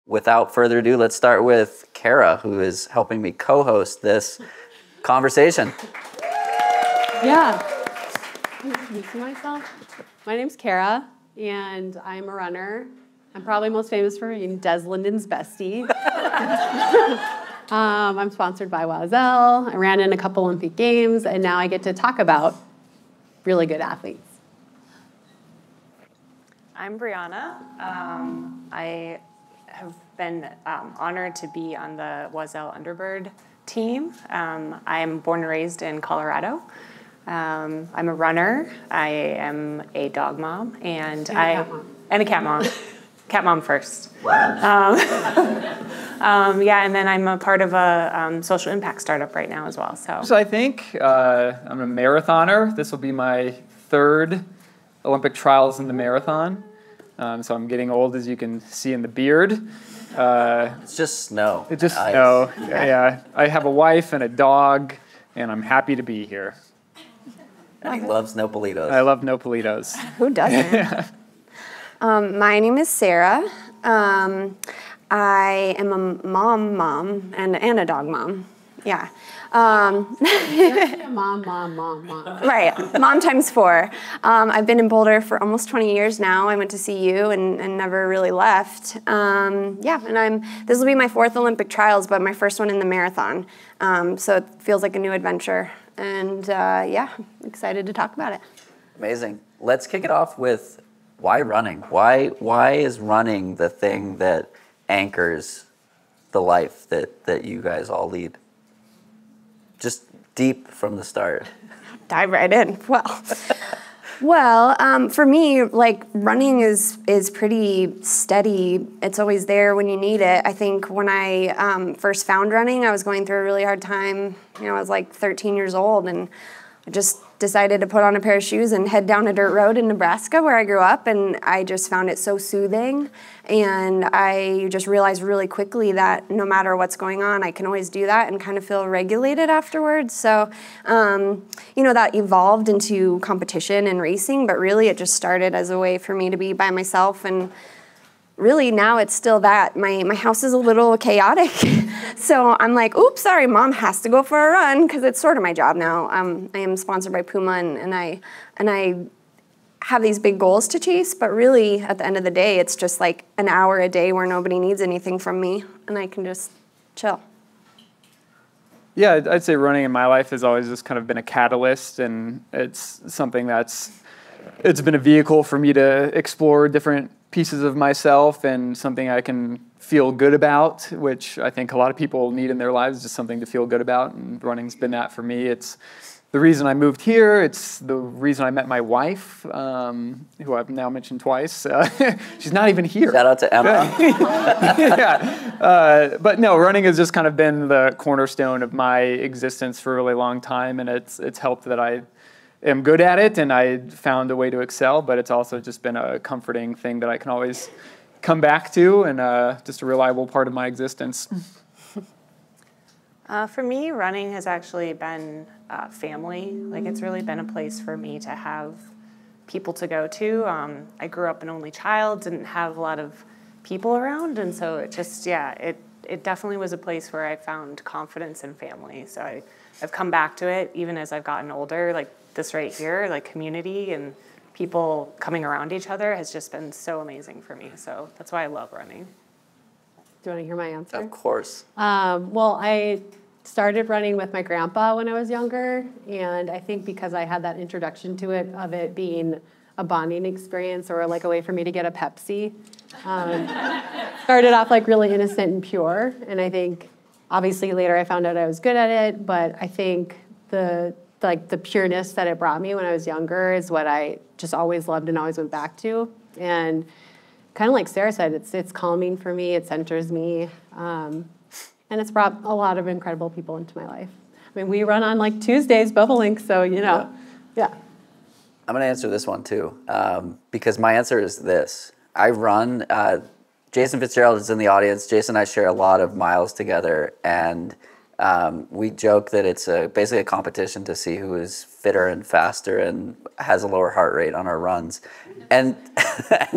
without further ado, let's start with Kara, who is helping me co-host this conversation. Yeah. Introducing myself. My name's Kara, and I'm a runner. I'm probably most famous for being Des Linden's bestie. I'm sponsored by Wowzell. I ran in a couple Olympic Games, and now I get to talk about really good athletes. I'm Briana. I have been honored to be on the Wowzell Underbird team. I'm born and raised in Colorado. I'm a runner. I am a dog mom, and a cat mom. Cat mom first. Yeah, and then I'm a part of a social impact startup right now as well. So I think I'm a marathoner. This will be my third Olympic trials in the marathon. So I'm getting old, as you can see in the beard. It's just snow. It's just snow. Yeah. I have a wife and a dog, and I'm happy to be here. And he loves Nopalitos. I love Nopalitos. Who doesn't? My name is Sarah. I am a mom, and a dog mom. Yeah. Mom. Right, mom times 4. I've been in Boulder for almost 20 years now. I went to CU and never really left. Yeah, and this will be my 4th Olympic trials, but my first one in the marathon. So it feels like a new adventure. And yeah, I'm excited to talk about it. Amazing. Let's kick it off with why running? Why is running the thing that anchors the life that you guys all lead? Just deep from the start. Dive right in. Well, for me, like, running is pretty steady. It's always there when you need it. I think when I first found running, I was going through a really hard time. I was like 13 years old, and I just decided to put on a pair of shoes and head down a dirt road in Nebraska where I grew up, and I just found it so soothing. And I just realized really quickly that no matter what's going on, I can always do that and kind of feel regulated afterwards. So, that evolved into competition and racing, but really it just started as a way for me to be by myself. And really now it's still that. My house is a little chaotic. So I'm like, oops, sorry, mom has to go for a run, because it's sort of my job now. I am sponsored by Puma, and I have these big goals to chase, but really at the end of the day, it's just like an hour a day where nobody needs anything from me, and I can just chill. Yeah, I'd say running in my life has always just kind of been a catalyst, and it's something it's been a vehicle for me to explore different pieces of myself, and something I can feel good about, which I think a lot of people need in their lives, just something to feel good about, and running's been that for me. It's the reason I moved here. It's the reason I met my wife, who I've now mentioned twice. She's not even here. Shout out to Emma. Yeah. But no, running has just kind of been the cornerstone of my existence for a really long time, and it's helped that I am good at it, and I found a way to excel, but it's also just been a comforting thing that I can always come back to, and just a reliable part of my existence. For me, running has actually been family. Like, it's really been a place for me to have people to go to. I grew up an only child, didn't have a lot of people around, and so it just, it definitely was a place where I found confidence in family. So I've come back to it even as I've gotten older. Like this right here, like community and people coming around each other has just been so amazing for me. So that's why I love running. Do you want to hear my answer? Of course. Well, I started running with my grandpa when I was younger, and I think because I had that introduction to it, of it being a bonding experience or like a way for me to get a Pepsi. Started off like really innocent and pure, and I think obviously later I found out I was good at it, but I think the pureness that it brought me when I was younger is what I just always loved and always went back to. And kind of like Sarah said, it's calming for me, it centers me, and it's brought a lot of incredible people into my life. I mean, we run on like Tuesdays, Bobolink, so yeah. I'm going to answer this one too, because my answer is this. I run, Jason Fitzgerald is in the audience. Jason and I share a lot of miles together, and we joke that it's basically a competition to see who is fitter and faster and has a lower heart rate on our runs. And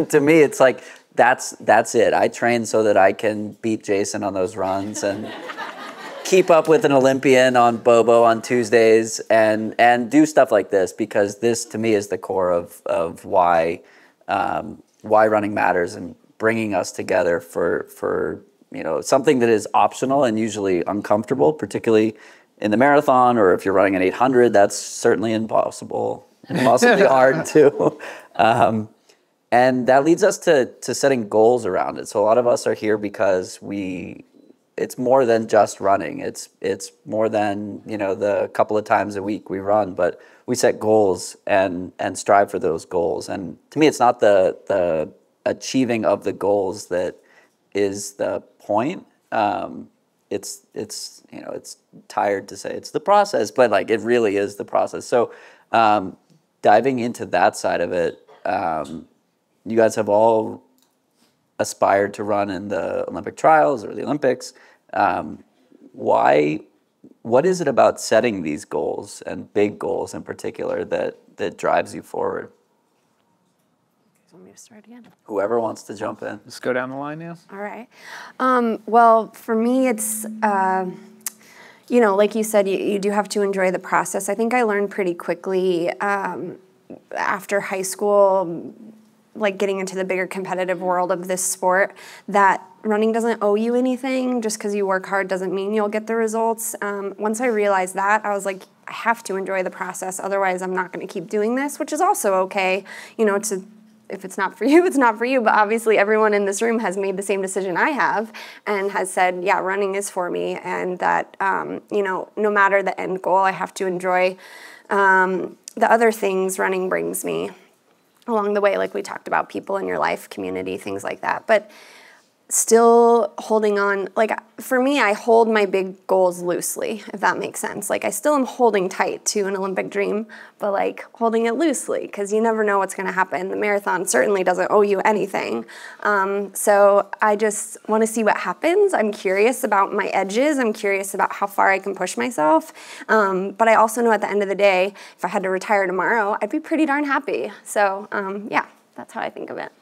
to me, it's like that's it. I train so that I can beat Jason on those runs and keep up with an Olympian on Bobo on Tuesdays and do stuff like this, because this to me is the core of why running matters, and bringing us together for something that is optional and usually uncomfortable, particularly in the marathon, or if you're running an 800, that's certainly impossibly hard too. And that leads us to setting goals around it. So a lot of us are here because it's more than just running. It's more than, the couple of times a week we run, but we set goals and strive for those goals. And to me, it's not the achieving of the goals that is the point. It's tired to say it's the process, but like it really is the process. So diving into that side of it, you guys have all aspired to run in the Olympic trials or the Olympics. What is it about setting these goals, and big goals in particular, that drives you forward? Want me to start again? Whoever wants to jump in. Let's go down the line now. All right. Well, for me, it's, like you said, you do have to enjoy the process. I think I learned pretty quickly after high school, like getting into the bigger competitive world of this sport, that running doesn't owe you anything. Just because you work hard doesn't mean you'll get the results. Once I realized that, I was like, I have to enjoy the process. Otherwise, I'm not going to keep doing this, which is also okay, if it's not for you, it's not for you. But obviously everyone in this room has made the same decision I have and has said, yeah, running is for me. And that, no matter the end goal, I have to enjoy the other things running brings me along the way. Like we talked about, people in your life, community, things like that. But still holding on, like for me, I hold my big goals loosely, if that makes sense. Like I still am holding tight to an Olympic dream, but like holding it loosely, because you never know what's going to happen. The marathon certainly doesn't owe you anything. So I just want to see what happens. I'm curious about my edges. I'm curious about how far I can push myself. But I also know at the end of the day, if I had to retire tomorrow, I'd be pretty darn happy. So yeah, that's how I think of it.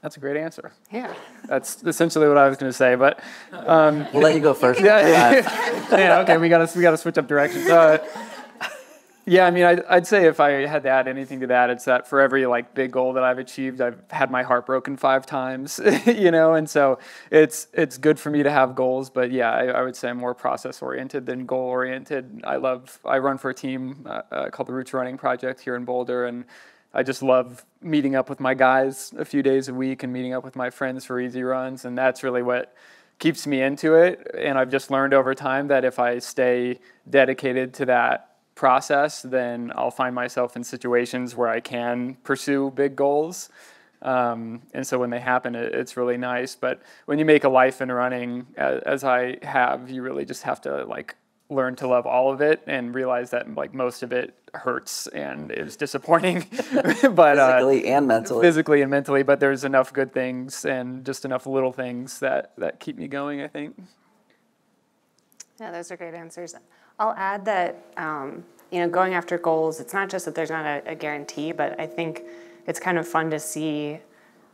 That's a great answer. Yeah. That's essentially what I was going to say, but we'll let you go first. Yeah, okay, we got to switch up directions. Yeah, I mean, I'd say if I had to add anything to that, it's that for every like big goal that I've achieved, I've had my heart broken 5 times, and so it's good for me to have goals, but yeah, I would say I'm more process oriented than goal oriented. I run for a team called the Roots Running Project here in Boulder, and I just love meeting up with my guys a few days a week and meeting up with my friends for easy runs, and that's really what keeps me into it. And I've just learned over time that if I stay dedicated to that process, then I'll find myself in situations where I can pursue big goals. And so when they happen, it's really nice. But when you make a life in running, as I have, you really just have to like learn to love all of it and realize that like most of it hurts and is disappointing. But physically and mentally, but there's enough good things and just enough little things that keep me going, I think. Yeah, those are great answers. I'll add that going after goals, it's not just that there's not a guarantee, but I think it's kind of fun to see,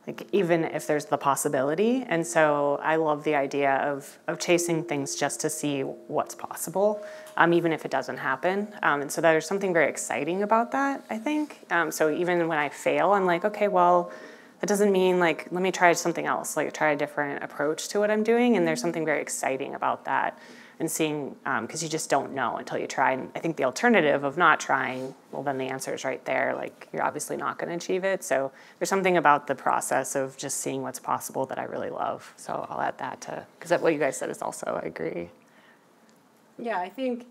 like, even if there's the possibility. And so I love the idea of chasing things just to see what's possible, even if it doesn't happen. And so there's something very exciting about that, I think. So even when I fail, I'm like, okay, well, that doesn't mean like, let me try something else, like try a different approach to what I'm doing. And there's something very exciting about that. And seeing, because you just don't know until you try. And I think the alternative of not trying, well, then the answer is right there. Like, you're obviously not going to achieve it. So there's something about the process of just seeing what's possible that I really love. So I'll add that to, because what you guys said is also, I agree. Yeah, I think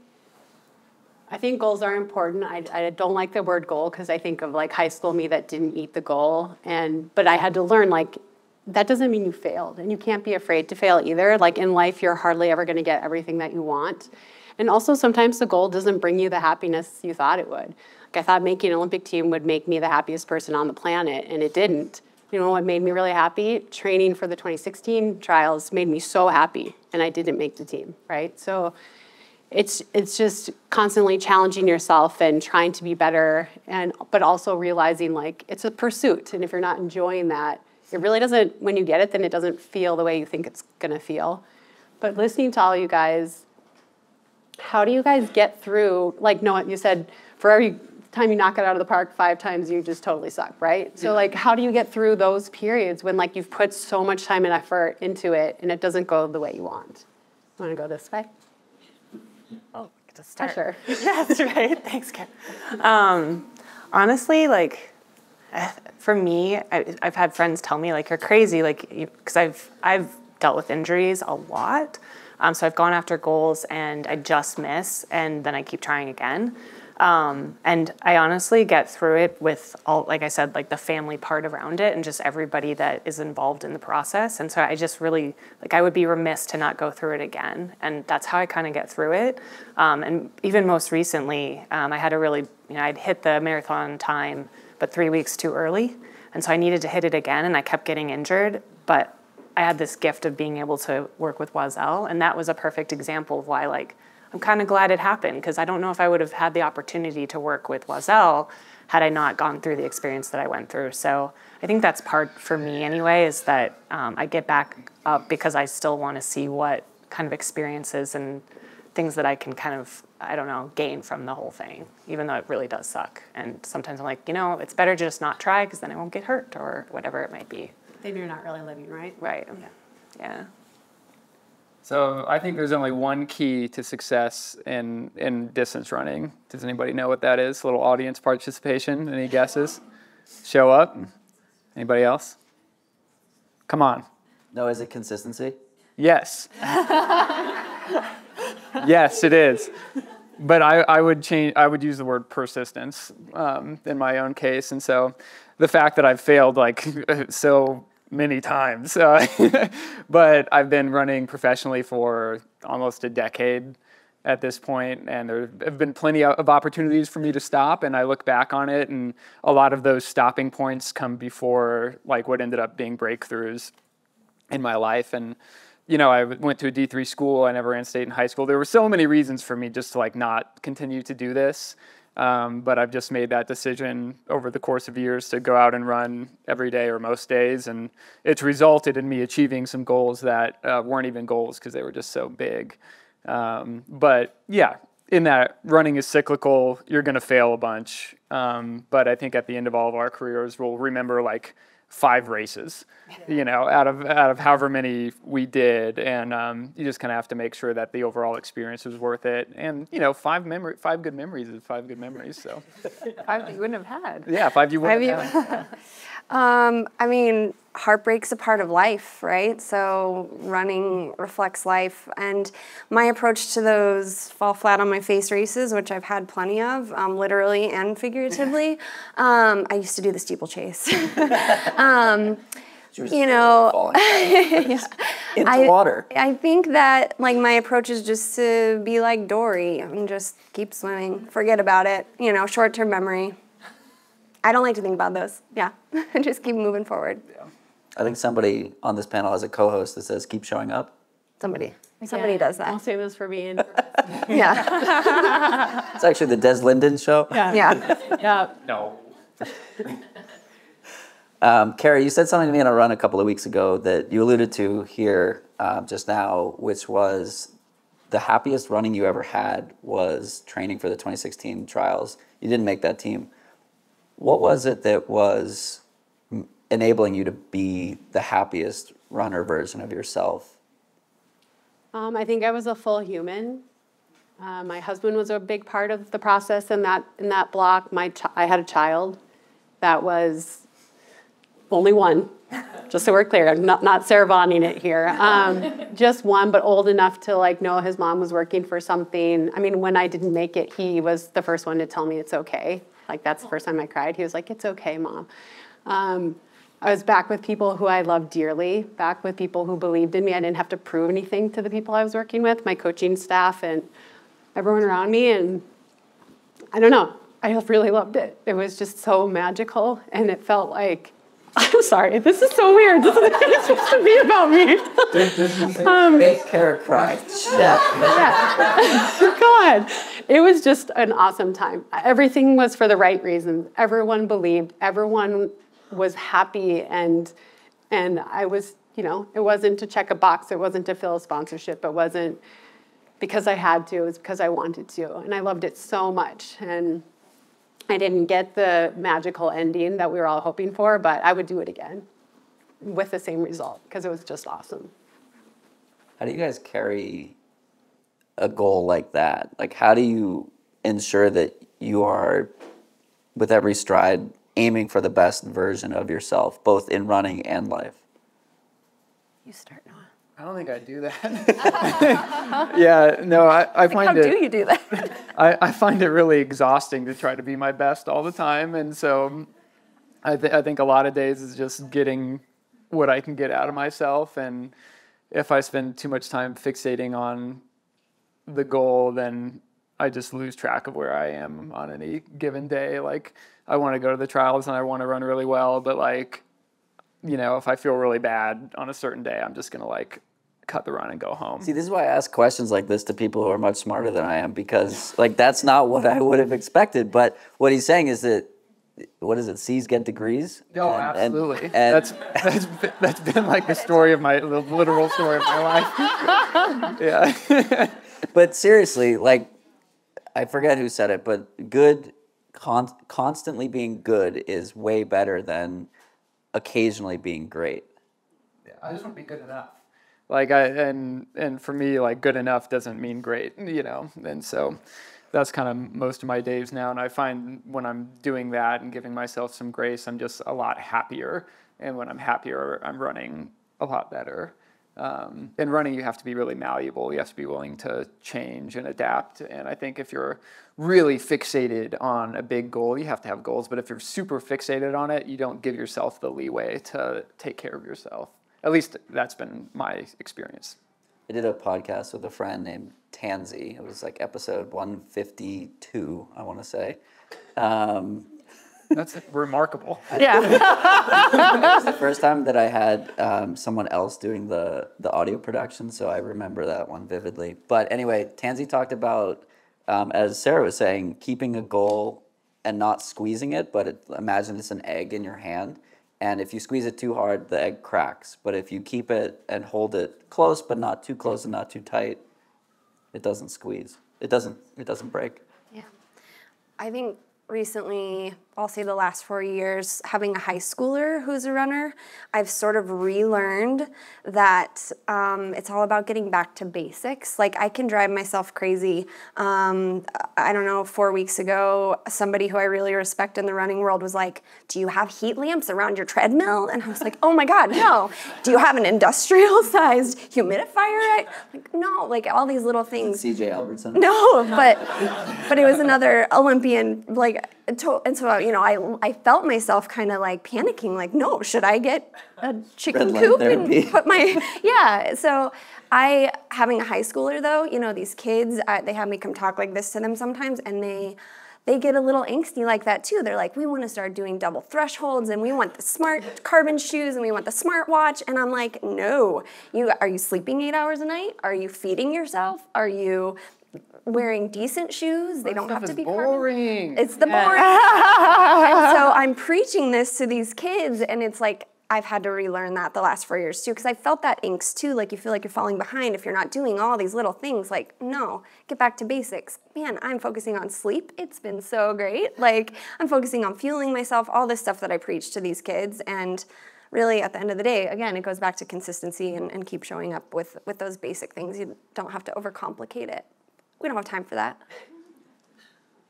goals are important. I don't like the word goal because I think of like high school me that didn't meet the goal. But I had to learn, like, that doesn't mean you failed, and you can't be afraid to fail either. Like in life, you're hardly ever going to get everything that you want. And also sometimes the goal doesn't bring you the happiness you thought it would. Like I thought making an Olympic team would make me the happiest person on the planet, and it didn't. You know what made me really happy? Training for the 2016 trials made me so happy, and I didn't make the team, right? So it's just constantly challenging yourself and trying to be better, but also realizing like it's a pursuit, and if you're not enjoying that, It really doesn't, when you get it, then it doesn't feel the way you think it's going to feel. But listening to all you guys, how do you guys get through, like Noah, you said, for every time you knock it out of the park 5 times, you just totally suck, right? So like, how do you get through those periods when like you've put so much time and effort into it and it doesn't go the way you want? Want to go this way? Oh, to start. Sure. That's right. Thanks, Kara. Honestly, like, for me, I've had friends tell me, like, you're crazy, like, because I've dealt with injuries a lot. So I've gone after goals and I just miss, and then I keep trying again. And I honestly get through it with all, like I said, like the family part around it and just everybody that is involved in the process. And so I just really, like, I would be remiss to not go through it again. And that's how I kind of get through it. And even most recently, I had a really, I'd hit the marathon time, but 3 weeks too early. And so I needed to hit it again and I kept getting injured, but I had this gift of being able to work with Oiselle. And that was a perfect example of why, like, I'm kind of glad it happened, because I don't know if I would have had the opportunity to work with Oiselle had I not gone through the experience that I went through. So I think that's part for me anyway, is that I get back up because I still want to see what kind of experiences and things that I can kind of, I don't know, gain from the whole thing, even though it really does suck. And sometimes I'm like, it's better to just not try because then I won't get hurt or whatever it might be. Then you're not really living, right? Right. Yeah. So I think there's only one key to success in distance running. Does anybody know what that is? A little audience participation. Any guesses? Show up. Anybody else? Come on. No, is it consistency? Yes. Yes, it is. But I would use the word persistence in my own case. And so the fact that I've failed like so many times, but I've been running professionally for almost a decade at this point, and there have been plenty of opportunities for me to stop, and I look back on it, and a lot of those stopping points come before like what ended up being breakthroughs in my life. And I went to a D3 school. I never ran state in high school. There were so many reasons for me just to like not continue to do this. But I've just made that decision over the course of years to go out and run every day or most days. And it's resulted in me achieving some goals that weren't even goals because they were just so big. But yeah, in that running is cyclical. You're going to fail a bunch. But I think at the end of all of our careers, we'll remember like 5 races, out of however many we did. And you just kind of have to make sure that the overall experience was worth it. And, 5 good memories is 5 good memories. So 5 you wouldn't have had. Yeah, 5 you wouldn't have had. I mean, heartbreak's a part of life, right? So running reflects life. And my approach to those fall flat on my face races, which I've had plenty of, literally and figuratively, I used to do the steeplechase. Into water. I think that like my approach is just to be like Dory and just keep swimming. Forget about it. Short-term memory. I don't like to think about those. Yeah, just keep moving forward. Yeah. I think somebody on this panel has a co-host that says, keep showing up. Somebody does that. I'll save this for being. Yeah. It's actually the Des Linden show. Yeah. No. Kara, you said something to me on a run a couple of weeks ago that you alluded to here just now, which was the happiest running you ever had was training for the 2016 trials. You didn't make that team. What was it that was enabling you to be the happiest runner version of yourself? I think I was a full human. My husband was a big part of the process in that block. I had a child that was only one, just so we're clear. I'm not Sara Vaughning it here. Just one, but old enough to like know his mom was working for something. I mean, when I didn't make it, he was the first one to tell me it's okay. Like, that's the first time I cried. He was like, it's okay, Mom. I was back with people who I loved dearly, back with people who believed in me. I didn't have to prove anything to the people I was working with, my coaching staff and everyone around me. And I don't know, I really loved it. It was just so magical. And it felt like, I'm sorry, this is so weird. This is supposed to be about me. Make Kara cry. Yeah. God. It was just an awesome time. Everything was for the right reasons. Everyone believed. Everyone was happy. And And I was, it wasn't to check a box. It wasn't to fill a sponsorship. It wasn't because I had to. It was because I wanted to. And I loved it so much. And I didn't get the magical ending that we were all hoping for, but I would do it again with the same result because it was just awesome. How do you guys carry a goal like that? Like, how do you ensure that you are, with every stride, aiming for the best version of yourself, both in running and life? You start, Noah. I don't think I do that. Yeah, no, I find it. How do you do that? I find it really exhausting to try to be my best all the time, and so I think a lot of days is just getting what I can get out of myself, and if I spend too much time fixating on the goal, then I just lose track of where I am on any given day. Like, I want to go to the trials and I want to run really well, but like, if I feel really bad on a certain day, I'm just gonna like cut the run and go home. See, this is why I ask questions like this to people who are much smarter than I am, because like that's not what I would have expected. But what he's saying is that, what is it? C's get degrees. Oh, absolutely. And that's been like the literal story of my life. Yeah. But seriously, like, I forget who said it, but constantly being good is way better than occasionally being great. Yeah, I just want to be good enough. Like, and for me, like, good enough doesn't mean great, and so that's kind of most of my days now. And I find when I'm doing that and giving myself some grace, I'm just a lot happier. And when I'm happier, I'm running a lot better. In running, you have to be really malleable. You have to be willing to change and adapt. And I think if you're really fixated on a big goal, you have to have goals. But if you're super fixated on it, you don't give yourself the leeway to take care of yourself. At least that's been my experience. I did a podcast with a friend named Tansy. It was like episode 152, I want to say. That's remarkable. Yeah. It was the first time that I had someone else doing the audio production, so I remember that one vividly. But anyway, Tansy talked about, as Sarah was saying, keeping a goal and not squeezing it, but imagine it's an egg in your hand. And if you squeeze it too hard, the egg cracks. But if you keep it and hold it close, but not too close and not too tight, it doesn't squeeze. It doesn't break. Yeah. I think recently, I'll say the last 4 years, having a high schooler who's a runner, I've sort of relearned that it's all about getting back to basics. Like, I can drive myself crazy. I don't know, 4 weeks ago, somebody who I really respect in the running world was like, do you have heat lamps around your treadmill? And I was like, oh my God, no. Do you have an industrial-sized humidifier? Like, no, like all these little things. CJ Albertson. No, but it was another Olympian, like, and so, I felt myself kind of like panicking, like, no, should I get a chicken coop and put my, yeah. So having a high schooler though, these kids, they have me come talk like this to them sometimes, and they get a little angsty like that too. They're like, we want to start doing double thresholds, and we want the smart carbon shoes, and we want the smart watch. And I'm like, no, are you sleeping 8 hours a night? Are you feeding yourself? Are you wearing decent shoes? They don't have to be boring. Carbon. It's the boring. And so I'm preaching this to these kids, and it's like, I've had to relearn that the last 4 years too, because I felt that angst too. Like, you feel like you're falling behind if you're not doing all these little things. Like, no, get back to basics. Man, I'm focusing on sleep. It's been so great. Like, I'm focusing on fueling myself, all this stuff that I preach to these kids. And really, at the end of the day, again, it goes back to consistency and keep showing up with those basic things. You don't have to overcomplicate it. We don't have time for that.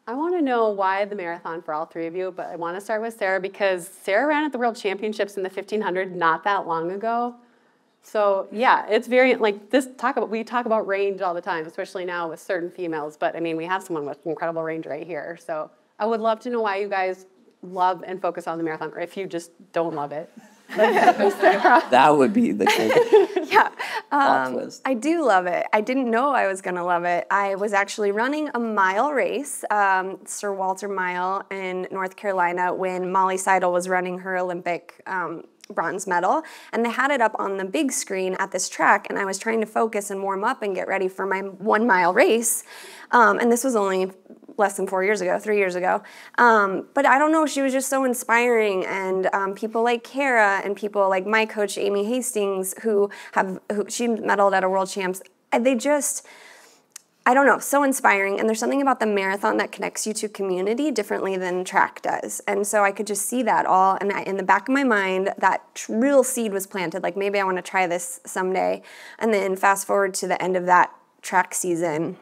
I want to know why the marathon for all three of you, but I want to start with Sarah because Sarah ran at the World Championships in the 1500 not that long ago. So yeah, it's very, like we talk about range all the time, especially now with certain females, but I mean, we have someone with incredible range right here. So I would love to know why you guys love and focus on the marathon, or if you just don't love it. That would be the case. Yeah, twist. I do love it. I didn't know I was going to love it. I was actually running a mile race, Sir Walter Mile in North Carolina, when Molly Seidel was running her Olympic bronze medal, and they had it up on the big screen at this track, and I was trying to focus and warm up and get ready for my 1 mile race, and this was only less than 3 years ago. But I don't know, she was just so inspiring, and people like Kara and people like my coach, Amy Hastings, who she medaled at a world champs, they just, I don't know, so inspiring. And there's something about the marathon that connects you to community differently than track does. And so I could just see that all, and in the back of my mind, that real seed was planted, like maybe I want to try this someday. And then fast forward to the end of that track season,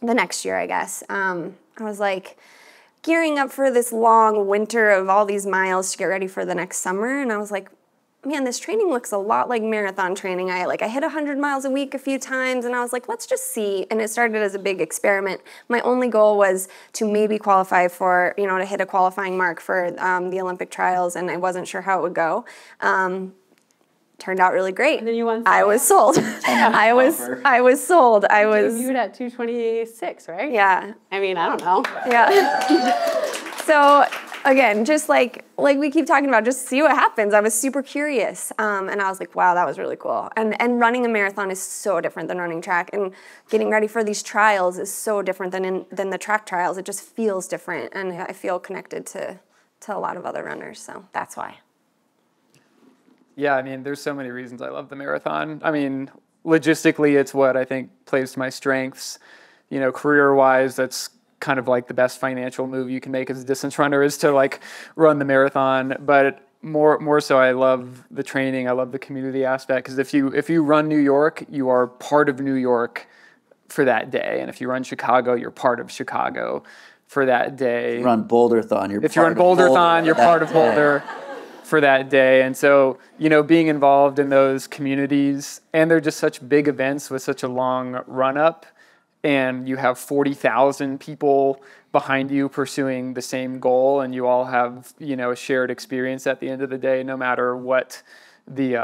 the next year, I guess, I was like gearing up for this long winter of all these miles to get ready for the next summer. And I was like, man, this training looks a lot like marathon training. I hit 100 miles a week a few times, and I was like, let's just see. And it started as a big experiment. My only goal was to maybe qualify for, to hit a qualifying mark for the Olympic trials, and I wasn't sure how it would go. Turned out really great. And then you won. I was sold. I was sold. I was. You at 2:26, right? Yeah. I mean, I don't know. Yeah. So again, just like we keep talking about, just see what happens. I was super curious, and I was like, wow, that was really cool. And running a marathon is so different than running track, and getting ready for these trials is so different than the track trials. It just feels different, and I feel connected to a lot of other runners. So that's why. Yeah, I mean, there's so many reasons I love the marathon. I mean, logistically, it's what I think plays to my strengths. Career-wise, that's kind of like the best financial move you can make as a distance runner is to run the marathon. But more so, I love the training. I love the community aspect, because if you run New York, you are part of New York for that day, and if you run Chicago, you're part of Chicago for that day. Run Boulderthon, if you run Boulderthon, you're part of Boulder for that day. And so, being involved in those communities, and they're just such big events with such a long run up, and you have 40,000 people behind you pursuing the same goal, and you all have, a shared experience at the end of the day, no matter what the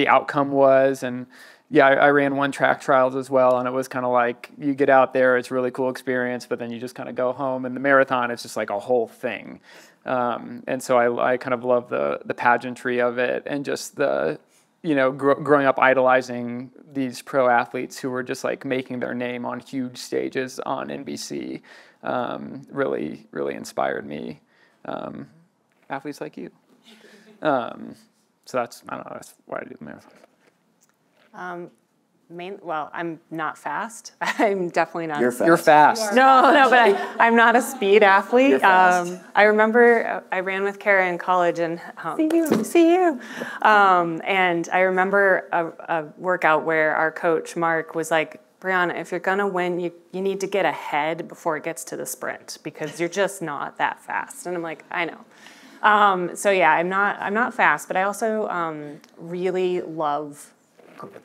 outcome was. And yeah, I ran one track trials as well, and it was kind of like, you get out there, it's a really cool experience, but then you just kind of go home. And the marathon is just like a whole thing. And so I kind of love the pageantry of it, and just the, growing up idolizing these pro athletes who were just making their name on huge stages on NBC, really, really inspired me. Athletes like you. So that's why I do the marathon. Well, I'm not fast. I'm definitely not. You're fast. You're fast. No, but I'm not a speed athlete. You're fast. I remember I ran with Kara in college, and see you. And I remember a workout where our coach Mark was like, Briana, if you're gonna win, you need to get ahead before it gets to the sprint, because you're just not that fast. And I'm like, I know. So yeah, I'm not fast, but I also really love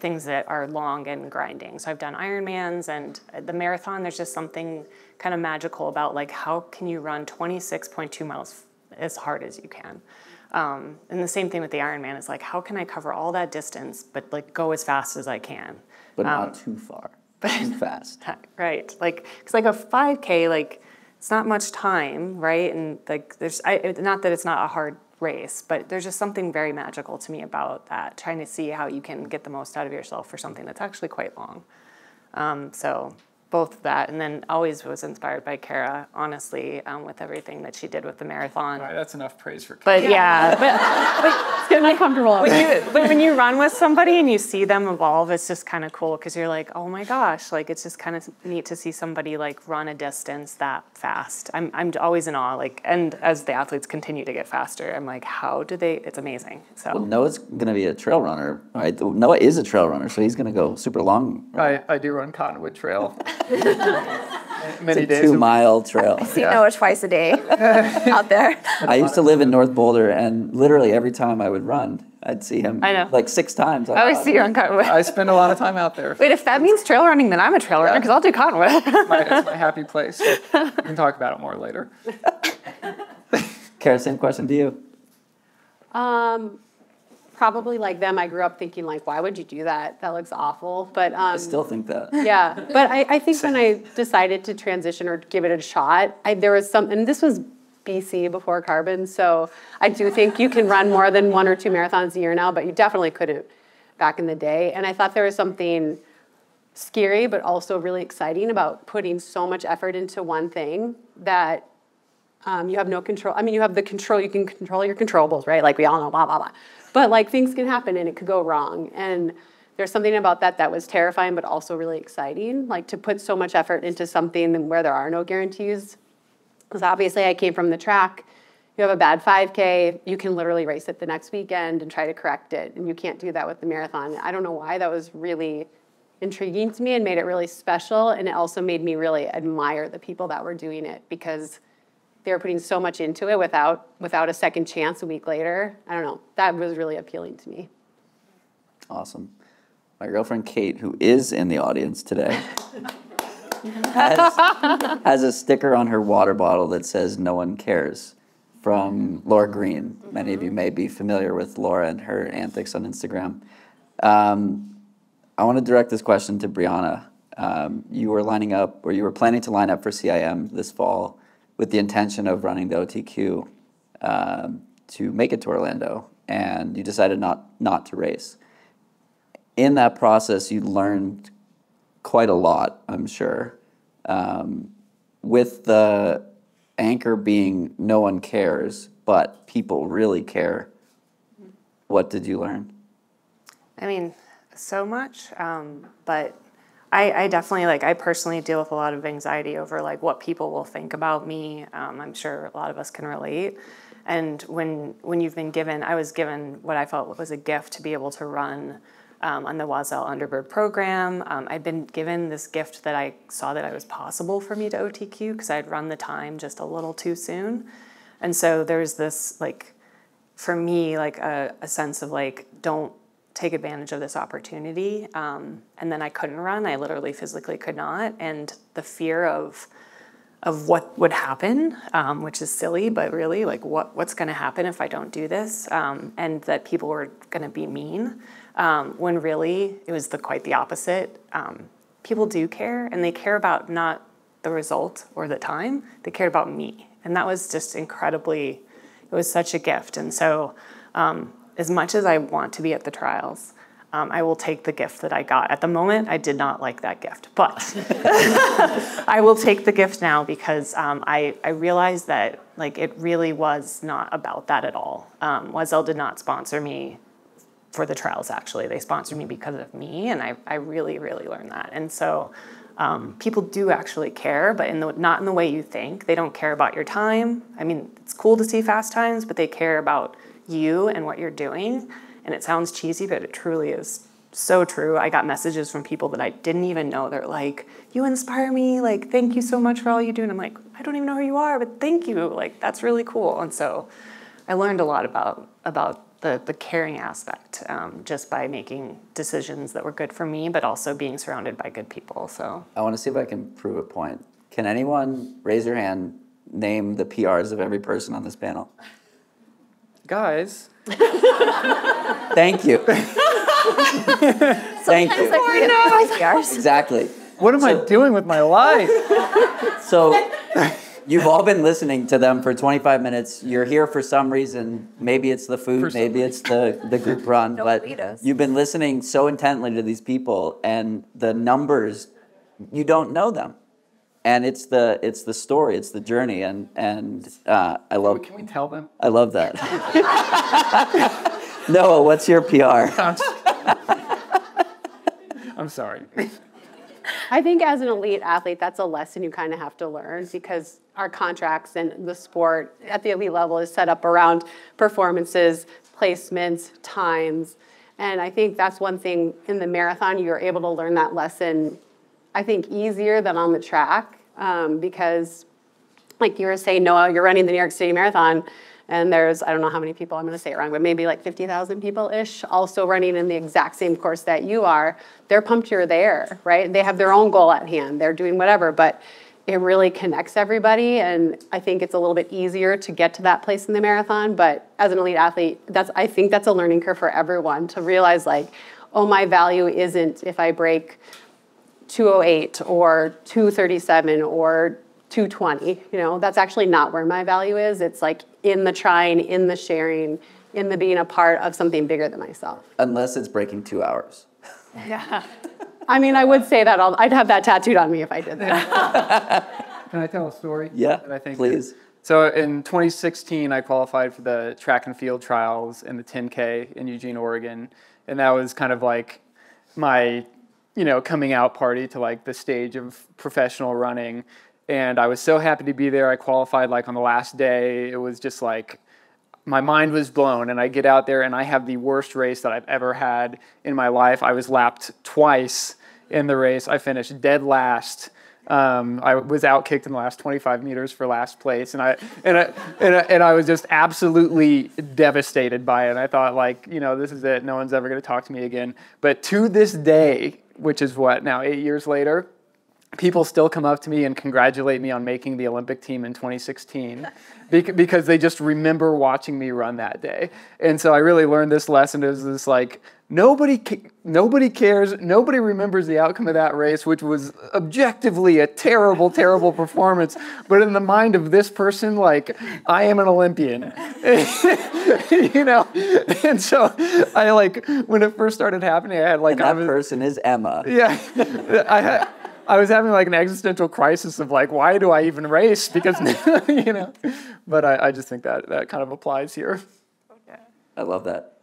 things that are long and grinding. So I've done Ironmans, and the marathon, there's just something kind of magical about how can you run 26.2 miles as hard as you can. And the same thing with the Ironman is how can I cover all that distance, but go as fast as I can. But not too far, too fast. Right, because a 5K, it's not much time, right? And there's, not that it's not a hard race, but there's just something very magical to me about that, trying to see how you can get the most out of yourself for something that's actually quite long. So both of that, and then always was inspired by Kara, honestly, with everything that she did with the marathon. All right, that's enough praise for Kara. But yeah, It's getting uncomfortable. but when you run with somebody and you see them evolve, it's just kind of cool, because you're like, oh my gosh, it's just kind of neat to see somebody run a distance that fast. I'm always in awe, and as the athletes continue to get faster, I'm like, how do they? It's amazing. So Well, Noah's going to be a trail runner, right? Noah is a trail runner, so he's going to go super long. Right? I do run Cottonwood Trail. Many days. 2 mile trail. I see Noah twice a day out there. I used to live in North Boulder, and literally every time I would run, I'd see him. I know. 6 times. I always see you on Cottonwood. I spend a lot of time out there. Wait, if that means trail running, then I'm a trail runner, because I'll do Cottonwood. It's my happy place. We can talk about it more later. Kara, same question to you. Probably like them, I grew up thinking why would you do that? That looks awful. But I still think that. yeah, but I think when I decided to transition or give it a shot, there was and this was BC before carbon. So I do think you can run more than 1 or 2 marathons a year now, but you definitely couldn't back in the day. And I thought there was something scary, but also really exciting about putting so much effort into one thing that you have no control. I mean, you have the control, you can control your controllables, right? Like we all know, blah, blah, blah. But like things can happen and it could go wrong. And there's something about that was terrifying, but also really exciting. Like to put so much effort into something where there are no guarantees. Because obviously I came from the track. You have a bad 5K, you can literally race it the next weekend and try to correct it. And you can't do that with the marathon. I don't know why, that was really intriguing to me and made it really special. And it also made me really admire the people that were doing it because they were putting so much into it without a second chance a week later. I don't know, that was really appealing to me. Awesome. My girlfriend Kate, who is in the audience today, has a sticker on her water bottle that says "No one cares" from Laura Green. Many of you may be familiar with Laura and her antics on Instagram. I want to direct this question to Briana. You were lining up, or you were planning to line up for CIM this fall with the intention of running the OTQ to make it to Orlando, and you decided not to race. In that process, you learned quite a lot, I'm sure. With the anchor being no one cares, but people really care, what did you learn? I mean, so much, but I definitely, like, I personally deal with a lot of anxiety over, like, what people will think about me. I'm sure a lot of us can relate. And when you've been given, I was given what I felt was a gift to be able to run on the Wazelle Underbird program. I'd been given this gift that I saw that it was possible for me to OTQ because I'd run the time just a little too soon. And so there's this, like, for me, like a sense of like, don't take advantage of this opportunity. And then I couldn't run. I literally physically could not. And the fear of what would happen, which is silly, but really like what's going to happen if I don't do this, and that people were going to be mean, when really it was quite the opposite. People do care, and they care about not the result or the time. They cared about me, and that was just incredibly. It was such a gift, and so as much as I want to be at the trials, I will take the gift that I got. At the moment, I did not like that gift, but I will take the gift now because I realized that like it really was not about that at all. Wazelle did not sponsor me for the trials, actually. They sponsored me because of me, and I really, really learned that. And so people do actually care, but not in the way you think. They don't care about your time. I mean, it's cool to see fast times, but they care about you and what you're doing. And it sounds cheesy, but it truly is so true. I got messages from people that I didn't even know. They're like, you inspire me. Like, thank you so much for all you do. And I'm like, I don't even know who you are, but thank you. Like, that's really cool. And so I learned a lot about the caring aspect just by making decisions that were good for me, but also being surrounded by good people. So I want to see if I can prove a point. Can anyone raise your hand, name the PRs of every person on this panel? Guys. Thank you. Thank you. Exactly. What am I doing with my life? So you've all been listening to them for 25 minutes. You're here for some reason. Maybe it's the food, maybe it's the group run, but you've been listening so intently to these people, and the numbers, you don't know them. And it's the story, it's the journey, and I love. Can we tell them? I love that. Noah, what's your PR? I'm sorry. I think as an elite athlete, that's a lesson you kind of have to learn because our contracts and the sport at the elite level is set up around performances, placements, times. And I think that's one thing in the marathon, you're able to learn that lesson, I think, easier than on the track because, like you were saying, Noah, you're running the New York City Marathon, and there's, I don't know how many people, I'm going to say it wrong, but maybe like 50,000 people-ish also running in the exact same course that you are. They're pumped you're there, right? They have their own goal at hand. They're doing whatever, but it really connects everybody, and I think it's a little bit easier to get to that place in the marathon. But as an elite athlete, I think that's a learning curve for everyone to realize, like, oh, my value isn't if I break 2:08 or 2:37 or 220, that's actually not where my value is. It's like in the trying, in the sharing, in the being a part of something bigger than myself. Unless it's breaking 2 hours. Yeah. I mean, I would say that I'd have that tattooed on me if I did that. Can I tell a story? Yeah, that I think please. So in 2016, I qualified for the track and field trials in the 10K in Eugene, Oregon. And that was kind of like my, coming out party to like the stage of professional running. And I was so happy to be there. I qualified like on the last day. It was just like, my mind was blown, and I get out there and I have the worst race that I've ever had in my life. I was lapped twice in the race. I finished dead last. I was outkicked in the last 25 meters for last place, and I was just absolutely devastated by it. And I thought, like, this is it. No one's ever going to talk to me again. But to this day, which is what now 8 years later, people still come up to me and congratulate me on making the Olympic team in 2016 because they just remember watching me run that day. And so I really learned this lesson. It was this like, nobody cares, nobody remembers the outcome of that race, which was objectively a terrible, terrible performance. But in the mind of this person, like, I am an Olympian. And so I like, when it first started happening, I had like... And that person is Emma. Yeah, I was having like an existential crisis of like, why do I even race? Because, but I just think that kind of applies here. Okay. I love that.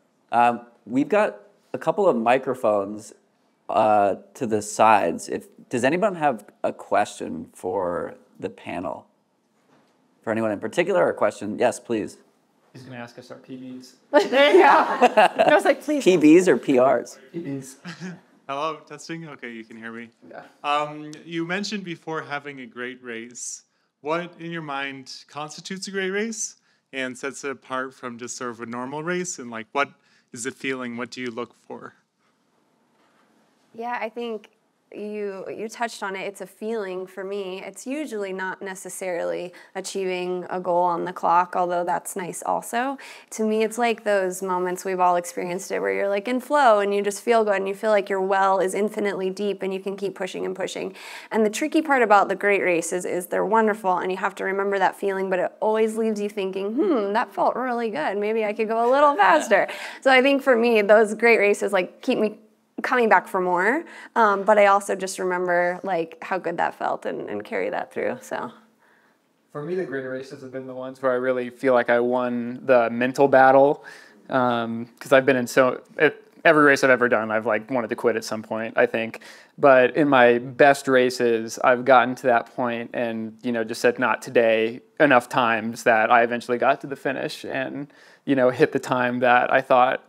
We've got a couple of microphones to the sides. Does anyone have a question for the panel? For anyone in particular, or a question? Yes, please. He's going to ask us our PBs. There you go. I was like, please. PBs or PRs? PBs. Hello, testing? Okay, you can hear me. Yeah. You mentioned before having a great race. What, in your mind, constitutes a great race and sets it apart from just sort of a normal race? And, like, what is the feeling? What do you look for? Yeah, I think you touched on it. It's a feeling for me. It's usually not necessarily achieving a goal on the clock, although that's nice also. To me, it's like those moments, we've all experienced it, where you're like in flow and you just feel good and you feel like your well is infinitely deep and you can keep pushing and pushing. And the tricky part about the great races is they're wonderful and you have to remember that feeling, but it always leaves you thinking, that felt really good. Maybe I could go a little faster. So I think for me, those great races like keep me coming back for more, but I also just remember like how good that felt and carry that through. So for me, the great races have been the ones where I really feel like I won the mental battle, because I've been in every race I've ever done, I've like wanted to quit at some point, I think. But in my best races, I've gotten to that point and just said not today enough times that I eventually got to the finish and hit the time that I thought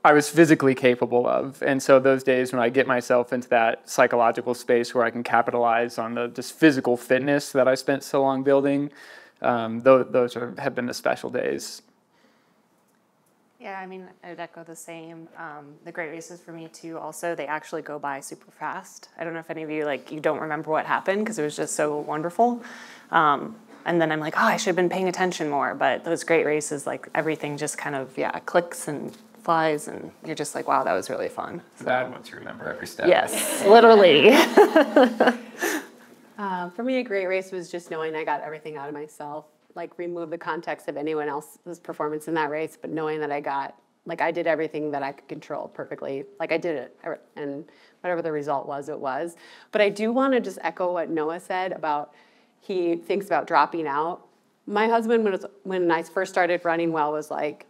I was physically capable of. And so those days when I get myself into that psychological space where I can capitalize on the just physical fitness that I spent so long building, those have been the special days. Yeah, I mean, I'd echo the same. The great races for me too, also, they actually go by super fast. I don't know if any of you, you don't remember what happened because it was just so wonderful. And then I'm like, I should have been paying attention more. But those great races, everything just kind of, clicks and flies, and you're just like, wow, that was really fun. So bad once you remember every step. Yes, literally. For me, a great race was just knowing I got everything out of myself. Remove the context of anyone else's performance in that race, but knowing that I did everything that I could control perfectly. I did it, and whatever the result was, it was. But I do want to just echo what Noah said about he thinks about dropping out. My husband, when I first started running well, was like,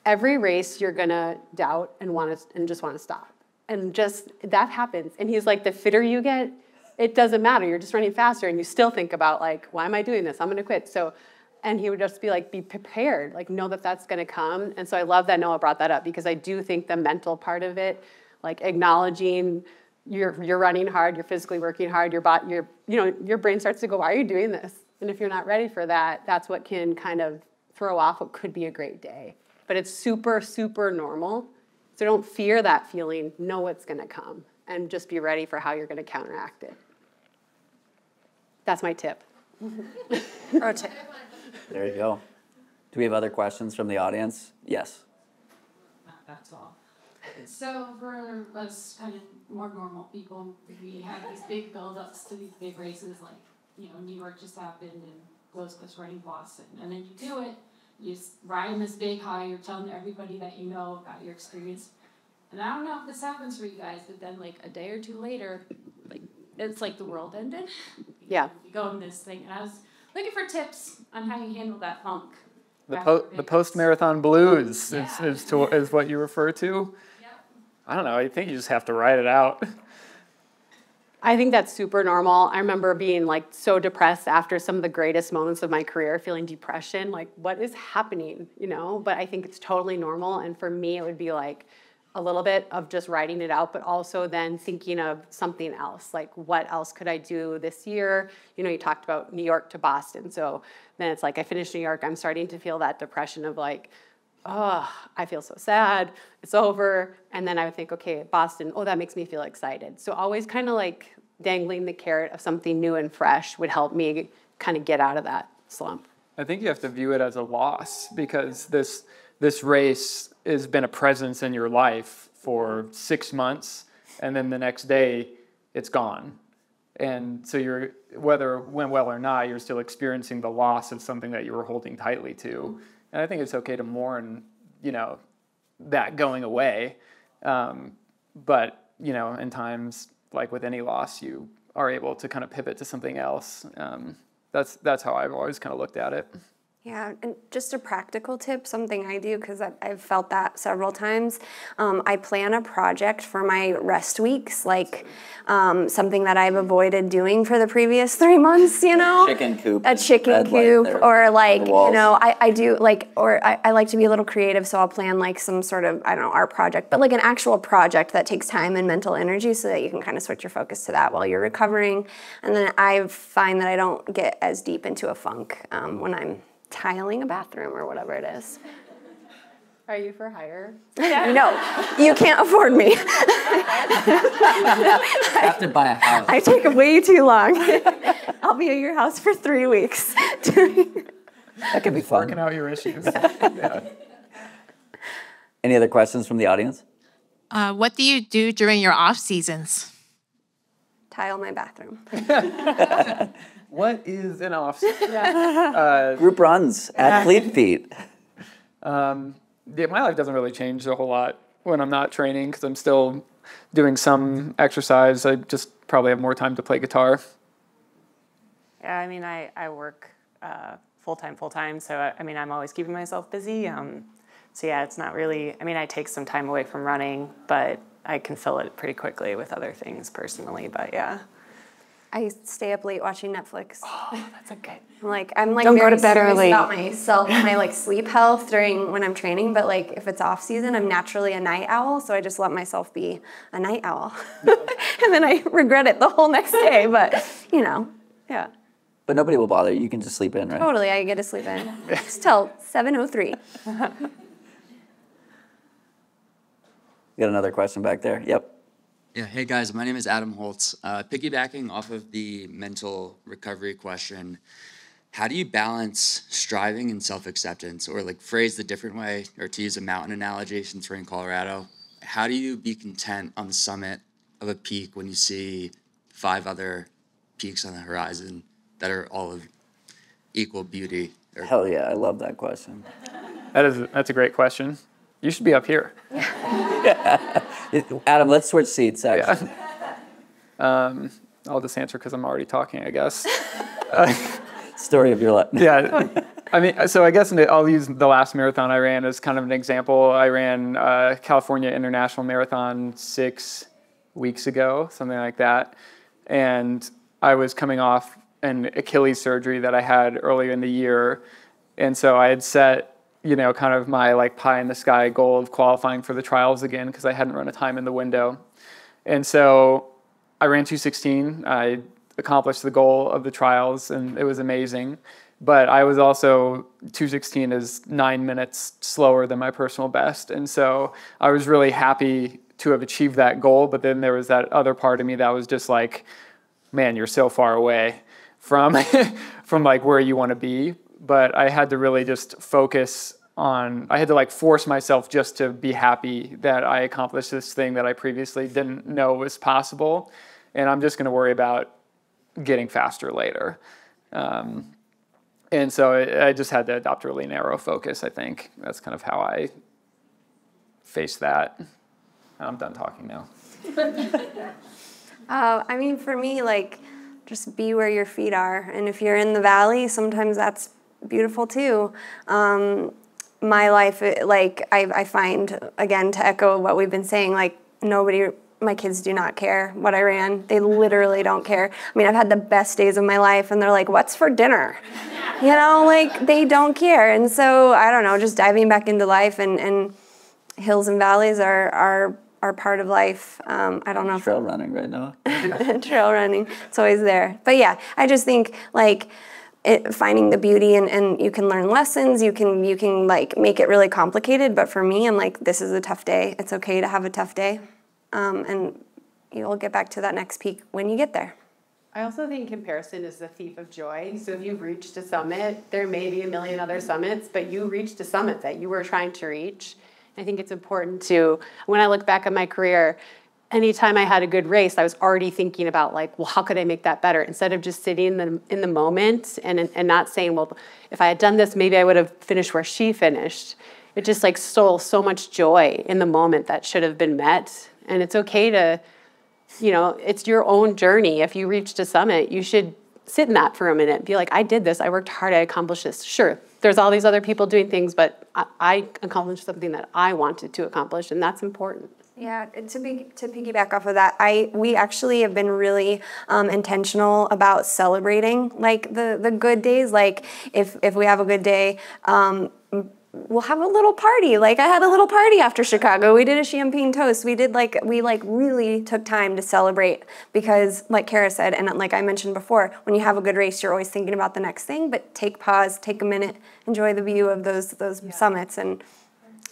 every race you're gonna doubt and just want to stop, and just that happens. And he's like, the fitter you get, it doesn't matter. You're just running faster, and you still think about why am I doing this? I'm gonna quit. So. And he would just be be prepared, know that that's going to come. And so I love that Noah brought that up, because I do think the mental part of it, acknowledging you're running hard, you're physically working hard, your brain starts to go, why are you doing this? And if you're not ready for that, that's what can kind of throw off what could be a great day. But it's super, super normal. So don't fear that feeling. Know what's going to come, and just be ready for how you're going to counteract it. That's my tip. Pro tip. There you go. Do we have other questions from the audience? Yes. That's all. So for us kind of more normal people, we have these big build-ups to these big races, New York just happened and West Coast running Boston. And then you do it, you ride in this big high, you're telling everybody that you know about your experience. And I don't know if this happens for you guys, but then like a day or two later, like it's like the world ended. Yeah. You go in this thing, and I was looking for tips on how you handle that funk. The post-marathon blues Yeah. is what you refer to. Yep. I don't know. I think you just have to ride it out. I think that's super normal. I remember being like so depressed after some of the greatest moments of my career, feeling depression, like what is happening, But I think it's totally normal. And for me, it would be like a little bit of just writing it out, but also then thinking of something else. Like what else could I do this year? You talked about New York to Boston. So then it's like I finished New York, I'm starting to feel that depression of like, oh, I feel so sad, it's over. And then I would think, okay, Boston, oh, that makes me feel excited. So always kind of like dangling the carrot of something new and fresh would help me kind of get out of that slump. I think you have to view it as a loss because this race has been a presence in your life for 6 months, and then the next day it's gone. And so whether it went well or not, you're still experiencing the loss of something that you were holding tightly to. And I think it's okay to mourn, that going away. But, in times like with any loss, you are able to kind of pivot to something else. That's how I've always kind of looked at it. Yeah, and just a practical tip, something I do, because I've felt that several times. I plan a project for my rest weeks, like something that I've avoided doing for the previous 3 months, Chicken coop. A chicken coop, or like, I do like, or I like to be a little creative, so I'll plan like some sort of, I don't know, art project, but like an actual project that takes time and mental energy so that you can kind of switch your focus to that while you're recovering. And then I find that I don't get as deep into a funk when I'm tiling a bathroom or whatever it is. Are you for hire? No, you can't afford me. I have to buy a house. I take way too long. I'll be at your house for 3 weeks. That could be fun. Working out your issues. Yeah. Any other questions from the audience? What do you do during your off seasons? Tile my bathroom. What is an off? Group runs at Fleet Feet. Yeah, my life doesn't really change a whole lot when I'm not training because I'm still doing some exercise. I just probably have more time to play guitar. Yeah, I mean, I work full-time, so I'm always keeping myself busy. So yeah, it's not really, I take some time away from running, but I can fill it pretty quickly with other things personally, but yeah. I stay up late watching Netflix. Oh, that's okay. I'm Don't go very to bed serious early. about myself, my sleep health when I'm training. But if it's off season, I'm naturally a night owl, so I just let myself be a night owl, and then I regret it the whole next day. But yeah. But nobody will bother you. You can just sleep in, right? Totally, I get to sleep in. It's till 7:03. You got another question back there? Yep. Yeah, hey guys, my name is Adam Holtz. Piggybacking off of the mental recovery question, how do you balance striving and self-acceptance? Or phrased a different way, or to use a mountain analogy since we're in Colorado, how do you be content on the summit of a peak when you see 5 other peaks on the horizon that are all of equal beauty? Hell yeah, I love that question. That's a great question. You should be up here. Adam, let's switch seats, actually. Yeah. I'll just answer because I'm already talking, I guess. Story of your life. Yeah. So I guess I'll use the last marathon I ran as kind of an example. I ran California International Marathon 6 weeks ago, something like that. And I was coming off an Achilles surgery that I had earlier in the year. And so I had set kind of my pie in the sky goal of qualifying for the trials again because I hadn't run a time in the window. And so I ran 2:16. I accomplished the goal of the trials and it was amazing. But I was also, 2:16 is 9 minutes slower than my personal best. And so I was really happy to have achieved that goal. But then there was that other part of me that was just like, man, you're so far away from where you want to be. But I had to really just focus on, I had to force myself just to be happy that I accomplished this thing that I previously didn't know was possible. And I'm just going to worry about getting faster later. And so I just had to adopt a really narrow focus, I think. That's kind of how I face that. I'm done talking now. I mean, for me, like, just be where your feet are. And if you're in the valley, sometimes that's beautiful too. My life, like, I find, again, to echo what we've been saying, like, my kids do not care what I ran. They literally don't care. I mean, I've had the best days of my life, and they're like, what's for dinner? You know, like, they don't care. And so, I don't know, just diving back into life, and hills and valleys are part of life. I don't know. Trail running right now. Trail running, it's always there. But yeah, I just think, like, finding the beauty, and you can learn lessons, you can like make it really complicated, but for me, I'm like, this is a tough day. It's okay to have a tough day. And you'll get back to that next peak when you get there. I also think comparison is the thief of joy. So if you've reached a summit, there may be a million other summits, but you reached a summit that you were trying to reach. I think it's important to, when I look back at my career, anytime I had a good race, I was already thinking about, like, well, how could I make that better? Instead of just sitting in the moment and not saying, well, if I had done this, maybe I would have finished where she finished. It just, like, stole so much joy in the moment that should have been met. And it's okay to, you know, it's your own journey. If you reached a summit, you should sit in that for a minute. Be like, I did this. I worked hard. I accomplished this. Sure, there's all these other people doing things, but I accomplished something that I wanted to accomplish, and that's important. Yeah, to piggyback off of that, we actually have been really intentional about celebrating, like, the good days. Like, if we have a good day, we'll have a little party. Like, I had a little party after Chicago. We did a champagne toast. We really took time to celebrate, because, like Kara said, and like I mentioned before, when you have a good race, you're always thinking about the next thing, but take pause, take a minute, enjoy the view of those summits, and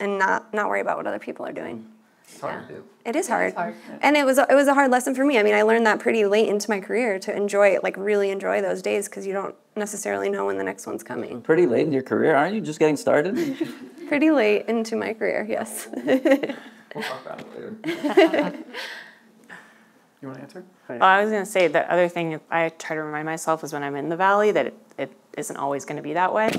not worry about what other people are doing. It's hard to do. It is hard. And it was a hard lesson for me. I mean, I learned that pretty late into my career, to enjoy, like, really enjoy those days, because you don't necessarily know when the next one's coming. Pretty late in your career, aren't you? Just getting started? Pretty late into my career, yes. We'll talk about it later. You want to answer? Well, I was going to say, the other thing I try to remind myself is when I'm in the valley that it isn't always going to be that way,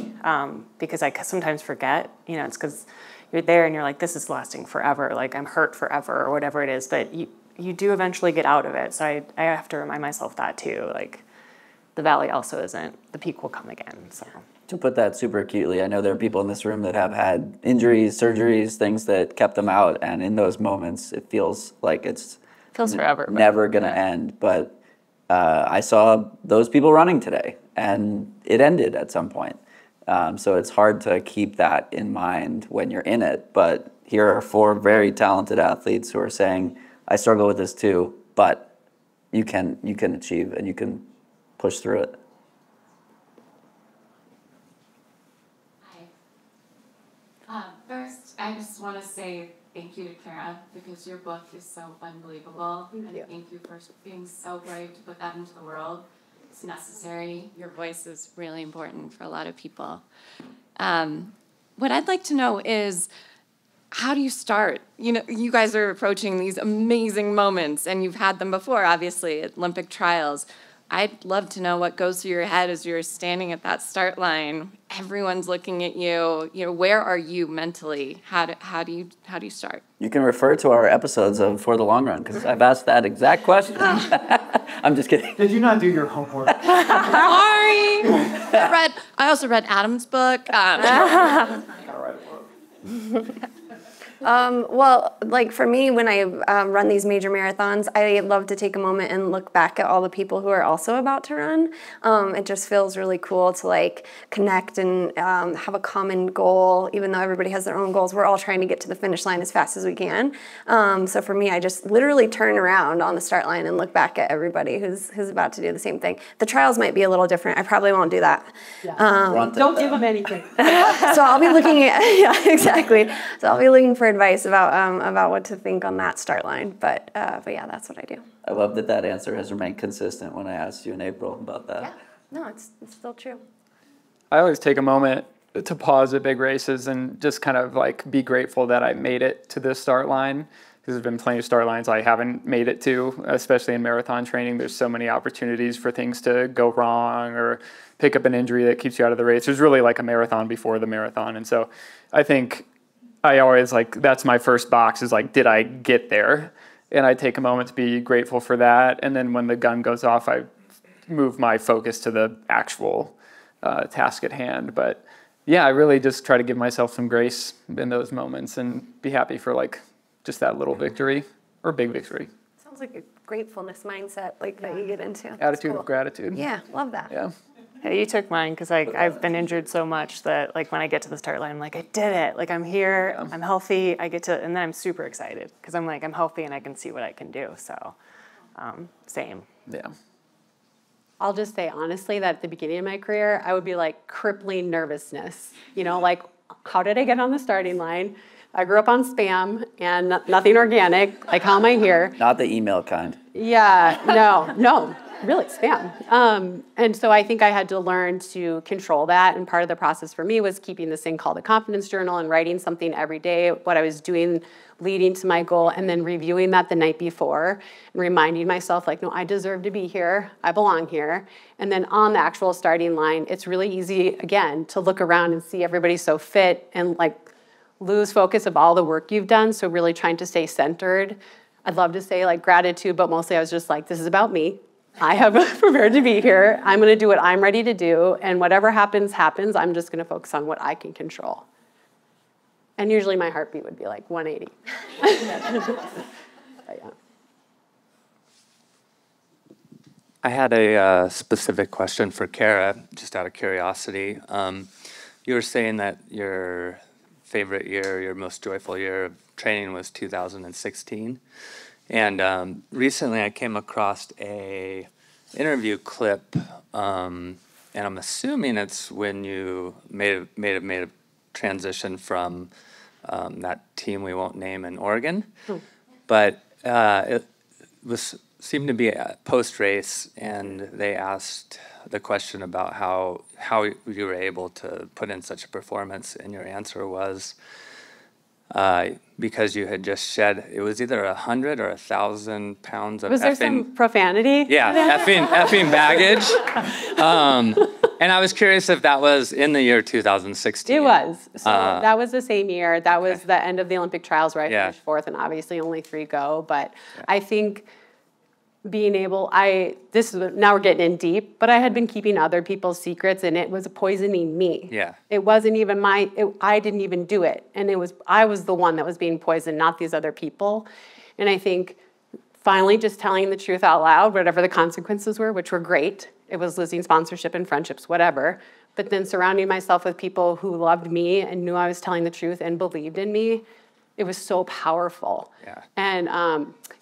because I sometimes forget. You know, it's because you're there and you're like, this is lasting forever, like, I'm hurt forever, or whatever it is, but you do eventually get out of it. So I have to remind myself that too, like, the valley also isn't, the peak will come again. So To put that super acutely, I know there are people in this room that have had injuries, surgeries, things that kept them out, and in those moments it feels like it's forever, never gonna end. But I saw those people running today, and it ended at some point. So it's hard to keep that in mind when you're in it. But here are 4 very talented athletes who are saying, I struggle with this too, but you can achieve and you can push through it. Hi. First, I just want to say thank you to Kara, because your book is so unbelievable. And thank you for being so brave to put that into the world. It's necessary. Your voice is really important for a lot of people. What I'd like to know is, how do you start? You know, you guys are approaching these amazing moments, and you've had them before, obviously, at Olympic trials. I'd love to know what goes through your head as you're standing at that start line. Everyone's looking at you. You know, where are you mentally? How do you start? You can refer to our episodes of For the Long Run, because I've asked that exact question. I'm just kidding. Did you not do your homework? Sorry. I also read Adam's book. Well, like, for me, when I run these major marathons, I love to take a moment and look back at all the people who are also about to run. It just feels really cool to, like, connect and have a common goal. Even though everybody has their own goals, we're all trying to get to the finish line as fast as we can. So for me, I just literally turn around on the start line and look back at everybody who's about to do the same thing. The trials might be a little different. I probably won't do that. Yeah. Don't give them anything. So I'll be looking at, yeah, exactly. So I'll be looking for advice about what to think on that start line. But yeah, that's what I do. I love that answer has remained consistent when I asked you in April about that. Yeah, no, it's still true. I always take a moment to pause at big races and just kind of, like, be grateful that I made it to this start line. because there's been plenty of start lines I haven't made it to, especially in marathon training. There's so many opportunities for things to go wrong or pick up an injury that keeps you out of the race. There's really like a marathon before the marathon. And so I think I always like, that's my first box is like, did I get there? And I take a moment to be grateful for that. And then when the gun goes off, I move my focus to the actual task at hand. But yeah, I really just try to give myself some grace in those moments and be happy for like just that little victory or big victory. Sounds like a gratefulness mindset like that you get into. Attitude of gratitude. Yeah, love that. Yeah. Yeah, you took mine because I've been injured so much that like when I get to the start line, I'm like, I did it. Like I'm here, I'm healthy. I get to, and then I'm super excited because I'm like, I'm healthy and I can see what I can do. So, same. Yeah. I'll just say honestly that at the beginning of my career, I would be like crippling nervousness. You know, like how did I get on the starting line? I grew up on Spam and nothing organic. Like how am I here? Not the email kind. Yeah, no, really Spam. And so I think I had to learn to control that. And part of the process for me was keeping this thing called a confidence journal and writing something every day, what I was doing leading to my goal, and then reviewing that the night before and reminding myself like, no, I deserve to be here. I belong here. And then on the actual starting line, it's really easy, again, to look around and see everybody so fit and like lose focus of all the work you've done. So really trying to stay centered. I'd love to say like gratitude, but mostly I was just like, this is about me. I have prepared to be here. I'm going to do what I'm ready to do. And whatever happens, happens. I'm just going to focus on what I can control. And usually my heartbeat would be like 180. But yeah. I had a specific question for Kara, just out of curiosity. You were saying that your favorite year, your most joyful year of training was 2016. And recently I came across a interview clip, and I'm assuming it's when you made a transition from that team we won't name in Oregon. But it seemed to be a post-race, and they asked the question about how you were able to put in such a performance, and your answer was because you had just shed, it was either 100 or 1,000 pounds of Was there some profanity? Yeah, effing baggage. And I was curious if that was in the year 2016. It was. So that was the same year. That was the end of the Olympic trials where I finished fourth, and obviously only 3 go. But I think being able, now we're getting in deep, but I had been keeping other people's secrets, and it was poisoning me. Yeah. It wasn't even I didn't even do it. And I was the one that was being poisoned, not these other people. And I think finally just telling the truth out loud, whatever the consequences were, which were great. It was losing sponsorship and friendships, whatever. But then surrounding myself with people who loved me and knew I was telling the truth and believed in me, it was so powerful. Yeah. And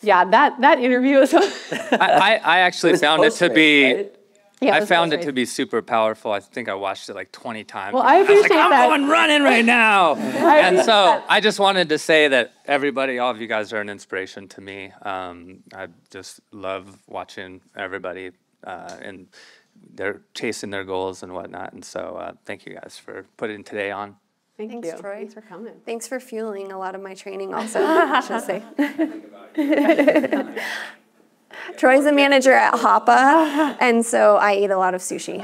that interview is. I actually found it to be. Right? Yeah, I found it to be super powerful. I think I watched it like 20 times. Well, I appreciate was like, that. I'm going running right now. And so I just wanted to say that everybody, all of you guys are an inspiration to me. I just love watching everybody and they're chasing their goals and whatnot. And so thank you guys for putting today on. Thanks, Troy. Thanks for coming. Thanks for fueling a lot of my training also, I should say. Troy's a manager at Hapa, and so I eat a lot of sushi.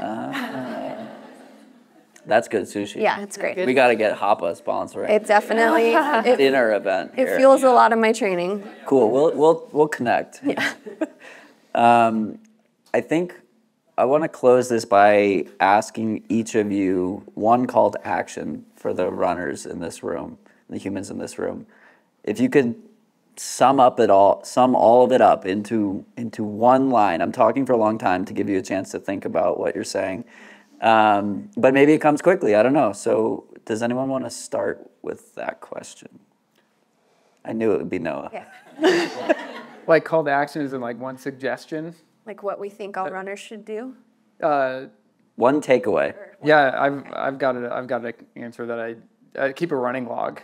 That's good sushi. Yeah, it's great. We got to get Hapa sponsoring. It definitely dinner event. It fuels a lot of my training. Cool. We'll connect. Yeah. I think I want to close this by asking each of you one call to action for the runners in this room, the humans in this room. If you could sum all of it up into one line. I'm talking for a long time to give you a chance to think about what you're saying. But maybe it comes quickly. I don't know. So does anyone want to start with that question? I knew it would be Noah. Yeah. Like call to action is in like one suggestion. Like what we think all runners should do. One takeaway. Yeah, I've got an answer that I keep a running log.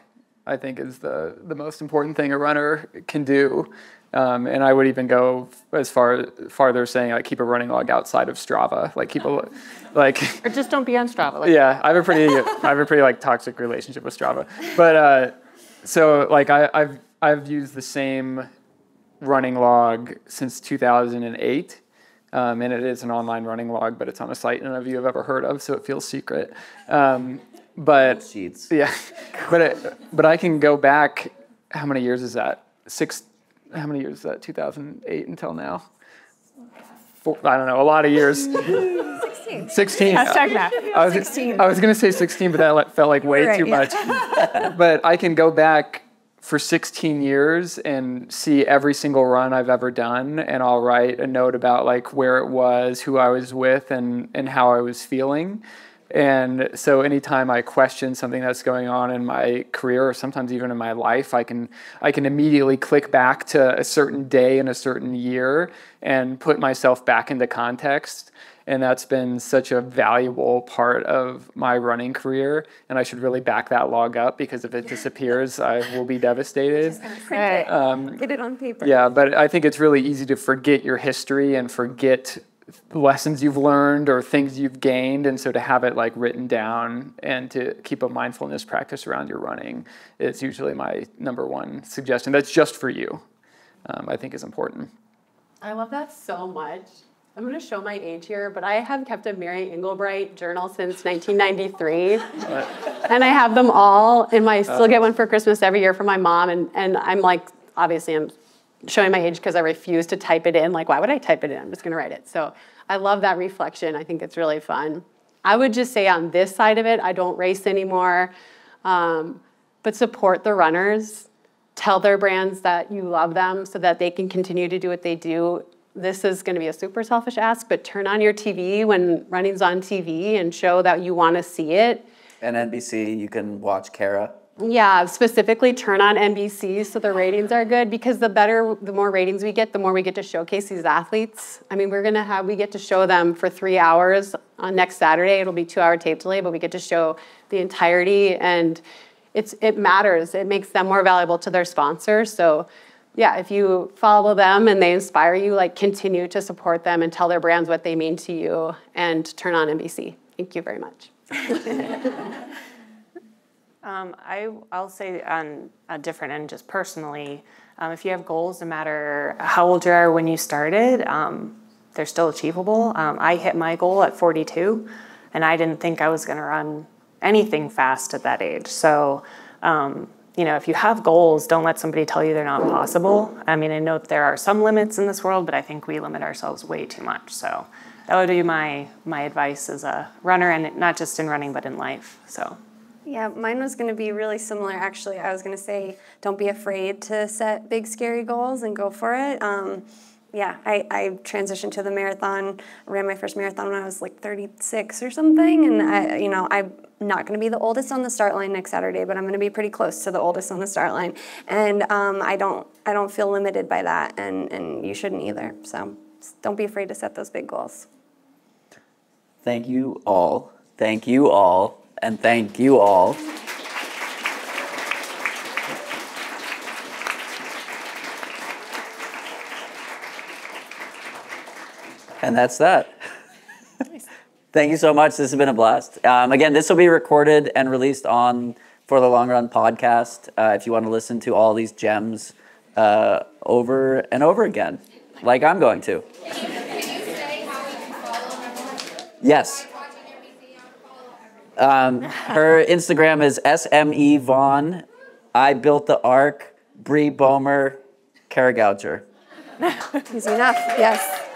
I think is the most important thing a runner can do, and I would even go as farther saying like keep a running log outside of Strava, like keep a like. Or just don't be on Strava. Yeah, I have a pretty like toxic relationship with Strava, but so like I've I've used the same running log since 2008. And it is an online running log, but it's on a site none of you have ever heard of, so it feels secret. But Sheets. yeah, but I can go back. How many years is that? How many years is that? 2008 until now? I don't know. A lot of years. 16. Hashtag math. I was going to say 16, but that felt like way too much. But I can go back for 16 years and see every single run I've ever done, and I'll write a note about like where it was, who I was with, and how I was feeling. And so anytime I question something that's going on in my career, or sometimes even in my life, I can immediately click back to a certain day in a certain year and put myself back into context. And that's been such a valuable part of my running career. And I should really back that log up, because if it disappears, I will be devastated. Print it. Get it on paper. Yeah, but I think it's really easy to forget your history and forget lessons you've learned or things you've gained, and so to have it like written down and to keep a mindfulness practice around your running is usually my number one suggestion. That's just for you, I think is important. I love that so much. I'm going to show my age here, but I have kept a Mary Engelbright journal since 1993, and I have them all, and I still get one for Christmas every year from my mom, and I'm like, obviously I'm showing my age because I refuse to type it in. Like, why would I type it in? I'm just going to write it. So I love that reflection. I think it's really fun. I would just say on this side of it, I don't race anymore, but support the runners. Tell their brands that you love them so that they can continue to do what they do. This is going to be a super selfish ask, but turn on your TV when running's on TV and show that you want to see it. And NBC, you can watch Kara. Yeah, specifically turn on NBC so the ratings are good, because the more ratings we get, the more we get to showcase these athletes. I mean, we get to show them for 3 hours on next Saturday. It'll be 2-hour tape delay, but we get to show the entirety, and it matters. It makes them more valuable to their sponsors. So yeah, if you follow them and they inspire you, like continue to support them and tell their brands what they mean to you, and turn on NBC. Thank you very much. I'll say on a different end, just personally, if you have goals, no matter how old you are when you started, they're still achievable. I hit my goal at 42, and I didn't think I was going to run anything fast at that age. So, if you have goals, don't let somebody tell you they're not possible. I mean, I know there are some limits in this world, but I think we limit ourselves way too much. So that would be my advice as a runner, and not just in running, but in life. So. Yeah, mine was going to be really similar, actually. I was going to say, don't be afraid to set big, scary goals and go for it. I transitioned to the marathon. I ran my first marathon when I was like 36 or something, and I'm not going to be the oldest on the start line next Saturday, but I'm going to be pretty close to the oldest on the start line, and I don't feel limited by that, and you shouldn't either. So don't be afraid to set those big goals. Thank you all. Thank you all. And thank you all. And that's that. Thank you so much. This has been a blast. Again, this will be recorded and released on For the Long Run podcast if you want to listen to all these gems over and over again, like I'm going to. Can you say how we can follow everyone? Yes. Her Instagram is SME Vaughn. I Built the Ark. Briana Boehmer. Kara Goucher. Easy enough. Yes.